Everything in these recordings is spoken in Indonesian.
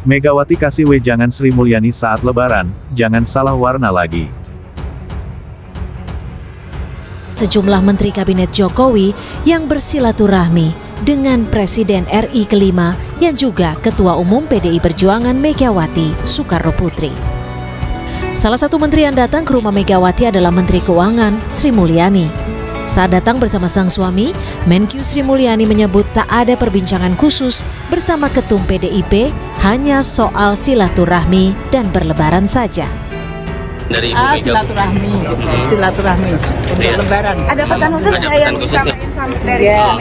Megawati kasih wejangan Sri Mulyani saat lebaran, jangan salah warna lagi. Sejumlah menteri kabinet Jokowi yang bersilaturahmi dengan Presiden RI kelima yang juga Ketua Umum PDI Perjuangan Megawati Soekarno Putri. Salah satu menteri yang datang ke rumah Megawati adalah Menteri Keuangan Sri Mulyani. Saat datang bersama sang suami, Menkyu Sri Mulyani menyebut tak ada perbincangan khusus bersama Ketum PDIP, hanya soal silaturahmi dan berlebaran saja. Dari silaturahmi untuk lebaran. Ada pesan khusus yang disampaikan sama dari ya,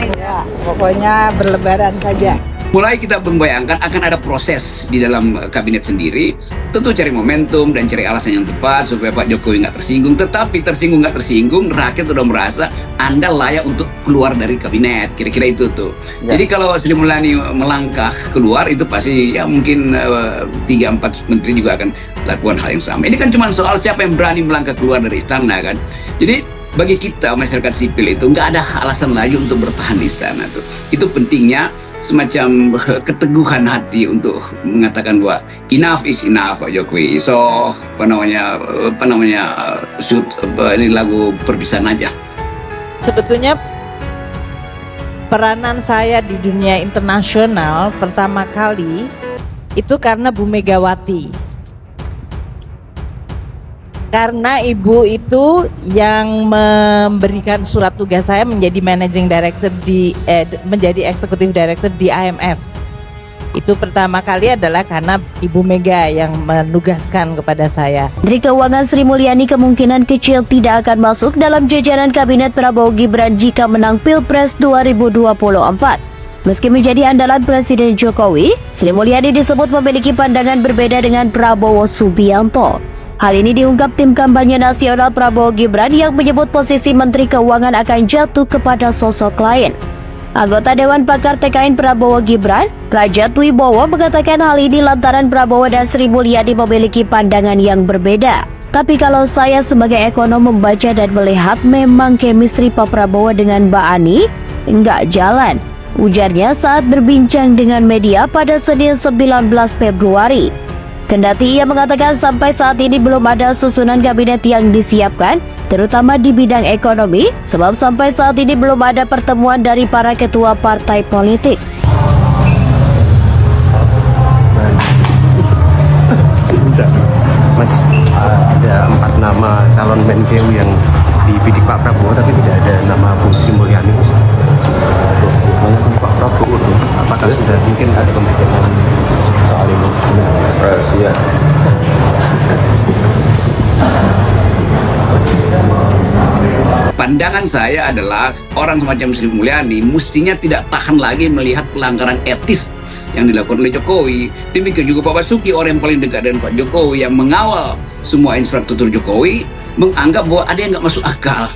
pokoknya berlebaran saja. Mulai kita membayangkan akan ada proses di dalam kabinet sendiri, tentu cari momentum dan cari alasan yang tepat supaya Pak Jokowi nggak tersinggung. Tetapi tersinggung nggak tersinggung, rakyat udah merasa Anda layak untuk keluar dari kabinet, kira-kira itu tuh. Ya. Jadi kalau Sri Mulyani melangkah keluar, itu pasti ya mungkin 3-4 menteri juga akan lakukan hal yang sama. Ini kan cuma soal siapa yang berani melangkah keluar dari istana kan. Jadi bagi kita masyarakat sipil itu nggak ada alasan lagi untuk bertahan di sana tuh. Itu pentingnya semacam keteguhan hati untuk mengatakan bahwa enough is enough Pak Jokowi. So shoot ini lagu perpisahan aja. Sebetulnya peranan saya di dunia internasional pertama kali itu karena Bu Megawati. Karena ibu itu yang memberikan surat tugas saya menjadi managing director menjadi executive director di IMF. Itu pertama kali adalah karena Ibu Mega yang menugaskan kepada saya. Menteri Keuangan Sri Mulyani kemungkinan kecil tidak akan masuk dalam jajaran kabinet Prabowo Gibran jika menang Pilpres 2024. Meski menjadi andalan Presiden Jokowi, Sri Mulyani disebut memiliki pandangan berbeda dengan Prabowo Subianto. Hal ini diungkap tim kampanye nasional Prabowo Gibran yang menyebut posisi Menteri Keuangan akan jatuh kepada sosok lain. Anggota Dewan Pakar TKN Prabowo Gibran, Rajat Wibowo mengatakan hal ini lantaran Prabowo dan Sri Mulyani memiliki pandangan yang berbeda. Tapi kalau saya sebagai ekonom membaca dan melihat memang chemistry Pak Prabowo dengan Mbak Ani enggak jalan, ujarnya saat berbincang dengan media pada Senin 19 Februari. Kendati ia mengatakan sampai saat ini belum ada susunan kabinet yang disiapkan, terutama di bidang ekonomi, sebab sampai saat ini belum ada pertemuan dari para ketua partai politik. Mas, ada 4 nama calon Menkeu yang dibidik Pak Prabowo, tapi tidak ada nama Bu Sri Mulyani. Pak Prabowo, apakah sudah mungkin ada pembicaraan soal ini? Rahasia. Pandangan saya adalah orang semacam Sri Mulyani mestinya tidak tahan lagi melihat pelanggaran etis yang dilakukan oleh Jokowi. Demikian juga Pak Basuki, orang yang paling dekat dengan Pak Jokowi, yang mengawal semua infrastruktur Jokowi, menganggap bahwa ada yang nggak masuk akal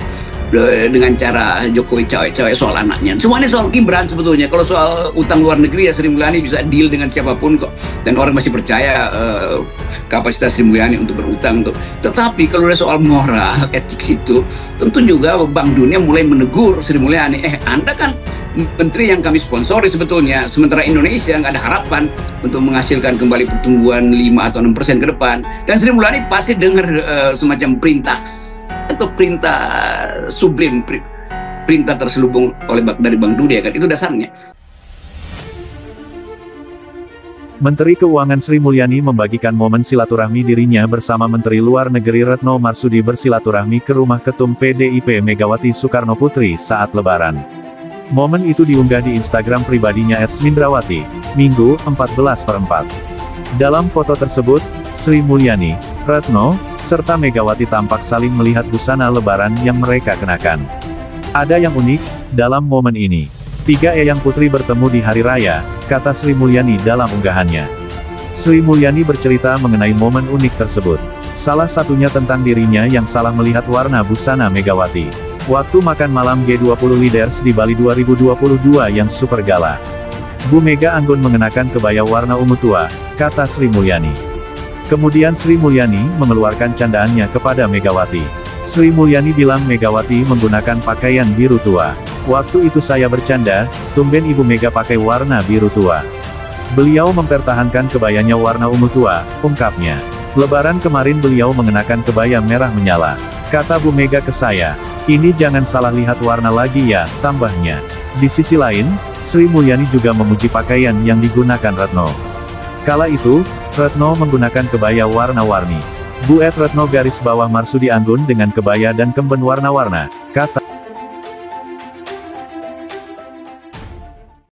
dengan cara Jokowi cawe-cawe soal anaknya. Semua ini soal Gibran sebetulnya. Kalau soal utang luar negeri ya Sri Mulyani bisa deal dengan siapapun kok. Dan orang masih percaya kapasitas Sri Mulyani untuk berutang tuh. Tetapi kalau ada soal moral, etik itu, tentu juga Bank Dunia mulai menegur Sri Mulyani. Anda kan menteri yang kami sponsori sebetulnya. Sementara Indonesia nggak ada harapan untuk menghasilkan kembali pertumbuhan 5 atau 6% ke depan. Dan Sri Mulyani pasti dengar semacam perintah atau perintah sublim, perintah terselubung dari Bank Dunia kan, itu dasarnya. Menteri Keuangan Sri Mulyani membagikan momen silaturahmi dirinya bersama Menteri Luar Negeri Retno Marsudi bersilaturahmi ke rumah Ketum PDIP Megawati Soekarno Putri saat Lebaran. Momen itu diunggah di Instagram pribadinya @smindrawati, Minggu, 14/4. Dalam foto tersebut, Sri Mulyani, Retno, serta Megawati tampak saling melihat busana lebaran yang mereka kenakan. Ada yang unik dalam momen ini. 3 eyang putri bertemu di hari raya, kata Sri Mulyani dalam unggahannya. Sri Mulyani bercerita mengenai momen unik tersebut. Salah satunya tentang dirinya yang salah melihat warna busana Megawati waktu makan malam G20 Leaders di Bali 2022 yang super gala. Bu Mega anggun mengenakan kebaya warna ungu tua, kata Sri Mulyani. Kemudian Sri Mulyani mengeluarkan candaannya kepada Megawati. Sri Mulyani bilang Megawati menggunakan pakaian biru tua. Waktu itu saya bercanda, tumben Ibu Mega pakai warna biru tua. Beliau mempertahankan kebayanya warna ungu tua, ungkapnya. Lebaran kemarin beliau mengenakan kebaya merah menyala. Kata Bu Mega ke saya, ini jangan salah lihat warna lagi ya, tambahnya. Di sisi lain, Sri Mulyani juga memuji pakaian yang digunakan Retno. Kala itu, Retno menggunakan kebaya warna-warni. Bu Retno garis bawah Marsudi Anggun dengan kebaya dan kemben warna-warna.